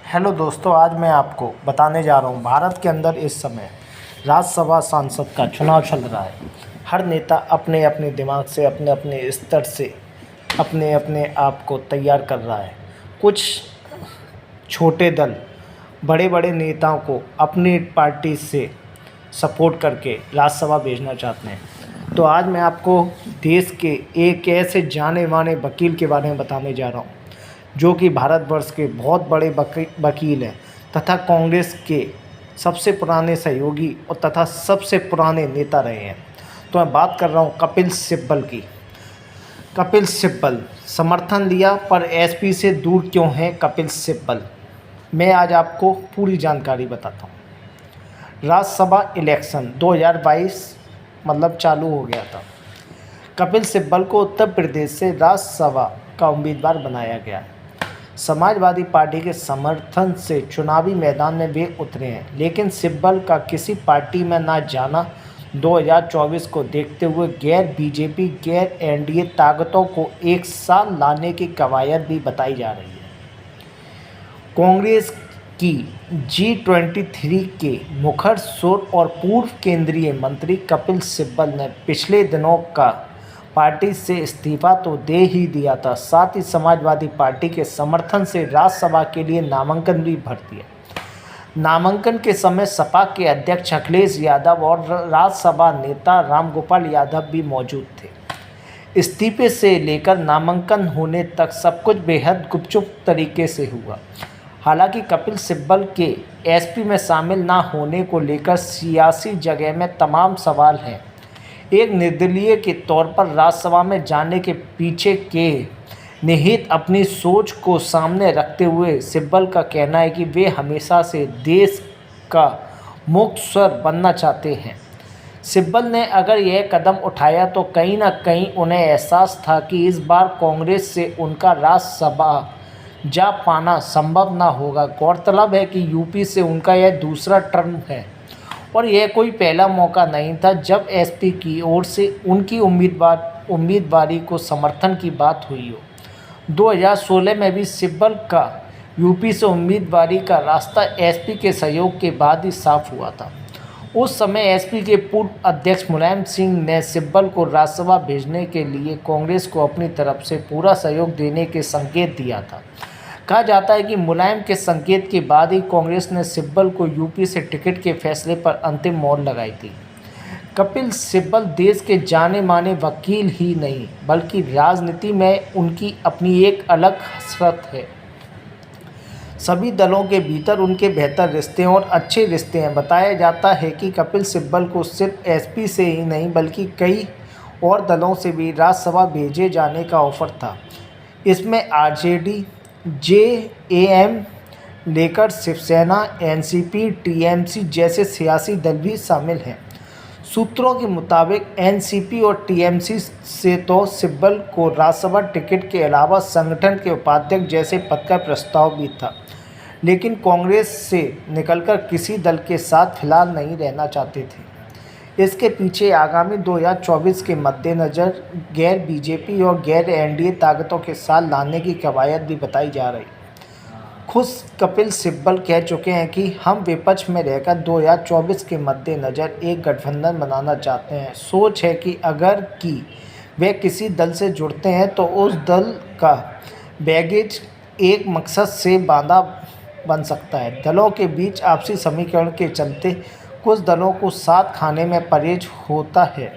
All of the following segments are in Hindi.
हेलो दोस्तों, आज मैं आपको बताने जा रहा हूँ भारत के अंदर इस समय राज्यसभा सांसद का चुनाव चल रहा है। हर नेता अपने अपने दिमाग से अपने अपने स्तर से अपने अपने आप को तैयार कर रहा है। कुछ छोटे दल बड़े बड़े नेताओं को अपनी पार्टी से सपोर्ट करके राज्यसभा भेजना चाहते हैं। तो आज मैं आपको देश के एक ऐसे जाने माने वकील के बारे में बताने जा रहा हूँ जो कि भारतवर्ष के बहुत बड़े वकील हैं तथा कांग्रेस के सबसे पुराने सहयोगी और तथा सबसे पुराने नेता रहे हैं। तो मैं बात कर रहा हूँ कपिल सिब्बल की। कपिल सिब्बल समर्थन लिया पर एसपी से दूर क्यों हैं कपिल सिब्बल, मैं आज आपको पूरी जानकारी बताता हूँ। राज्यसभा इलेक्शन 2022 चालू हो गया था। कपिल सिब्बल को उत्तर प्रदेश से राज्यसभा का उम्मीदवार बनाया गया। समाजवादी पार्टी के समर्थन से चुनावी मैदान में वे उतरे हैं, लेकिन सिब्बल का किसी पार्टी में ना जाना 2024 को देखते हुए गैर बीजेपी गैर एनडीए ताकतों को एक साथ लाने की कवायद भी बताई जा रही है। कांग्रेस की G23 के मुखर स्रोत और पूर्व केंद्रीय मंत्री कपिल सिब्बल ने पिछले दिनों का पार्टी से इस्तीफा तो दे ही दिया था, साथ ही समाजवादी पार्टी के समर्थन से राज्यसभा के लिए नामांकन भी भर दिया। नामांकन के समय सपा के अध्यक्ष अखिलेश यादव और राज्यसभा नेता रामगोपाल यादव भी मौजूद थे। इस्तीफे से लेकर नामांकन होने तक सब कुछ बेहद गुपचुप तरीके से हुआ। हालांकि कपिल सिब्बल के एसपी में शामिल ना होने को लेकर सियासी जगह में तमाम सवाल हैं। एक निर्दलीय के तौर पर राज्यसभा में जाने के पीछे के निहित अपनी सोच को सामने रखते हुए सिब्बल का कहना है कि वे हमेशा से देश का मुख्य स्वर बनना चाहते हैं। सिब्बल ने अगर यह कदम उठाया तो कहीं ना कहीं उन्हें एहसास था कि इस बार कांग्रेस से उनका राज्यसभा जा पाना संभव ना होगा। गौरतलब है कि यूपी से उनका यह दूसरा टर्म है और यह कोई पहला मौका नहीं था जब एसपी की ओर से उनकी उम्मीदवारी को समर्थन की बात हुई हो। 2016 में भी सिब्बल का यूपी से उम्मीदवारी का रास्ता एसपी के सहयोग के बाद ही साफ हुआ था। उस समय एसपी के पूर्व अध्यक्ष मुलायम सिंह ने सिब्बल को राज्यसभा भेजने के लिए कांग्रेस को अपनी तरफ से पूरा सहयोग देने के संकेत दिया था। कहा जाता है कि मुलायम के संकेत के बाद ही कांग्रेस ने सिब्बल को यूपी से टिकट के फैसले पर अंतिम मोहर लगाई थी। कपिल सिब्बल देश के जाने माने वकील ही नहीं बल्कि राजनीति में उनकी अपनी एक अलग हसरत है। सभी दलों के भीतर उनके बेहतर रिश्ते और अच्छे रिश्ते हैं। बताया जाता है कि कपिल सिब्बल को सिर्फ एसपी से ही नहीं बल्कि कई और दलों से भी राज्यसभा भेजे जाने का ऑफर था। इसमें आरजेडी जेएम लेकर शिवसेना एनसीपी टीएमसी जैसे सियासी दल भी शामिल हैं। सूत्रों के मुताबिक एनसीपी और टीएमसी से तो सिब्बल को राज्यसभा टिकट के अलावा संगठन के उपाध्यक्ष जैसे पद का प्रस्ताव भी था, लेकिन कांग्रेस से निकलकर किसी दल के साथ फिलहाल नहीं रहना चाहते थे। इसके पीछे आगामी 2024 के मद्देनज़र गैर बीजेपी और गैर एनडीए ताकतों के साथ लाने की कवायद भी बताई जा रही। खुद कपिल सिब्बल कह चुके हैं कि हम विपक्ष में रहकर 2024 के मद्देनज़र एक गठबंधन बनाना चाहते हैं। सोच है कि अगर वे किसी दल से जुड़ते हैं तो उस दल का बैगेज एक मकसद से बांधा बन सकता है। दलों के बीच आपसी समीकरण के चलते कुछ दलों को साथ खाने में परहेज होता है।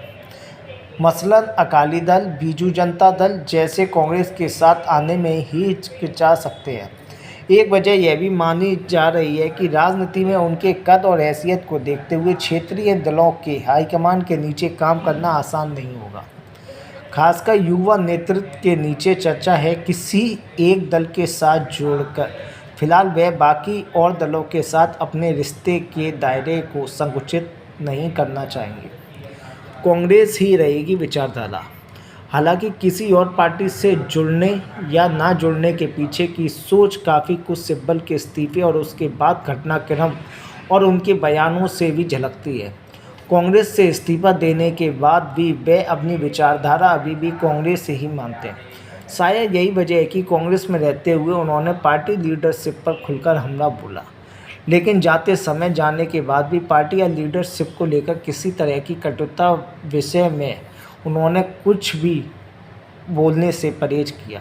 मसलन अकाली दल, बीजू जनता दल जैसे कांग्रेस के साथ आने में ही हिचकिचा सकते हैं। एक वजह यह भी मानी जा रही है कि राजनीति में उनके कद और हैसियत को देखते हुए क्षेत्रीय दलों के हाईकमान के नीचे काम करना आसान नहीं होगा। खासकर युवा नेतृत्व के नीचे चर्चा है किसी एक दल के साथ जोड़कर। फिलहाल वह बाकी और दलों के साथ अपने रिश्ते के दायरे को संकुचित नहीं करना चाहेंगे। कांग्रेस ही रहेगी विचारधारा। हालांकि किसी और पार्टी से जुड़ने या ना जुड़ने के पीछे की सोच काफ़ी कुछ सिब्बल के इस्तीफे और उसके बाद घटनाक्रम और उनके बयानों से भी झलकती है। कांग्रेस से इस्तीफा देने के बाद भी वे अपनी विचारधारा अभी भी कांग्रेस से ही मानते हैं। शायद यही वजह है कि कांग्रेस में रहते हुए उन्होंने पार्टी लीडरशिप पर खुलकर हमला बोला, लेकिन जाने के बाद भी पार्टी या लीडरशिप को लेकर किसी तरह की कटुता विषय में उन्होंने कुछ भी बोलने से परहेज किया।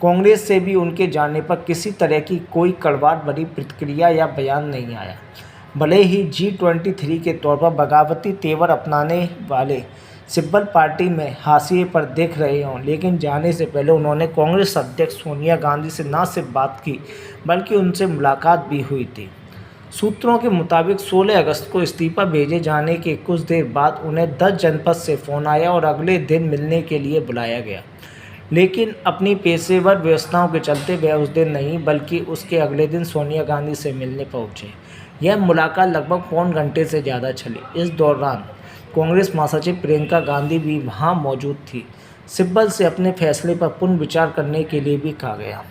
कांग्रेस से भी उनके जाने पर किसी तरह की कोई कड़वाहट भरी प्रतिक्रिया या बयान नहीं आया। भले ही G23 के तौर पर बगावती तेवर अपनाने वाले सिब्बल पार्टी में हाशिए पर दिख रहे हों, लेकिन जाने से पहले उन्होंने कांग्रेस अध्यक्ष सोनिया गांधी से न सिर्फ बात की बल्कि उनसे मुलाकात भी हुई थी। सूत्रों के मुताबिक 16 अगस्त को इस्तीफा भेजे जाने के कुछ देर बाद उन्हें 10 जनपद से फ़ोन आया और अगले दिन मिलने के लिए बुलाया गया, लेकिन अपनी पेशेवर व्यवस्थाओं के चलते वे उस दिन नहीं बल्कि उसके अगले दिन सोनिया गांधी से मिलने पहुंचे। यह मुलाकात लगभग पौन घंटे से ज़्यादा चली। इस दौरान कांग्रेस महासचिव प्रियंका गांधी भी वहां मौजूद थी। सिब्बल से अपने फैसले पर पुनर्विचार करने के लिए भी कहा गया।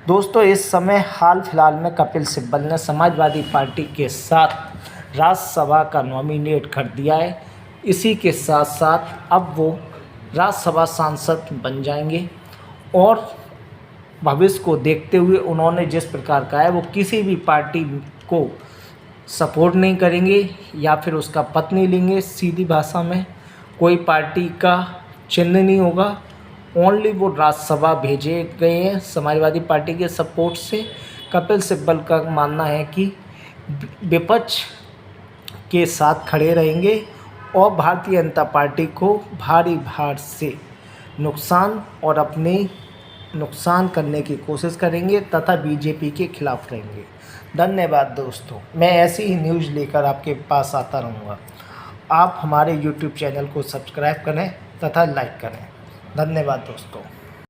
दोस्तों, इस समय हाल फिलहाल में कपिल सिब्बल ने समाजवादी पार्टी के साथ राज्यसभा का नॉमिनेट कर दिया है। इसी के साथ साथ अब वो राज्यसभा सांसद बन जाएंगे और भविष्य को देखते हुए उन्होंने जिस प्रकार कहा है वो किसी भी पार्टी को सपोर्ट नहीं करेंगे या फिर उसका पथ नहीं लेंगे। सीधी भाषा में कोई पार्टी का चिन्ह नहीं होगा, ओनली वो राज्यसभा भेजे गए हैं समाजवादी पार्टी के सपोर्ट से। कपिल सिब्बल का मानना है कि विपक्ष के साथ खड़े रहेंगे और भारतीय जनता पार्टी को भारी भार से नुकसान और अपने नुकसान करने की कोशिश करेंगे तथा बीजेपी के खिलाफ रहेंगे। धन्यवाद दोस्तों, मैं ऐसी ही न्यूज़ लेकर आपके पास आता रहूँगा। आप हमारे YouTube चैनल को सब्सक्राइब करें तथा लाइक करें। धन्यवाद दोस्तों।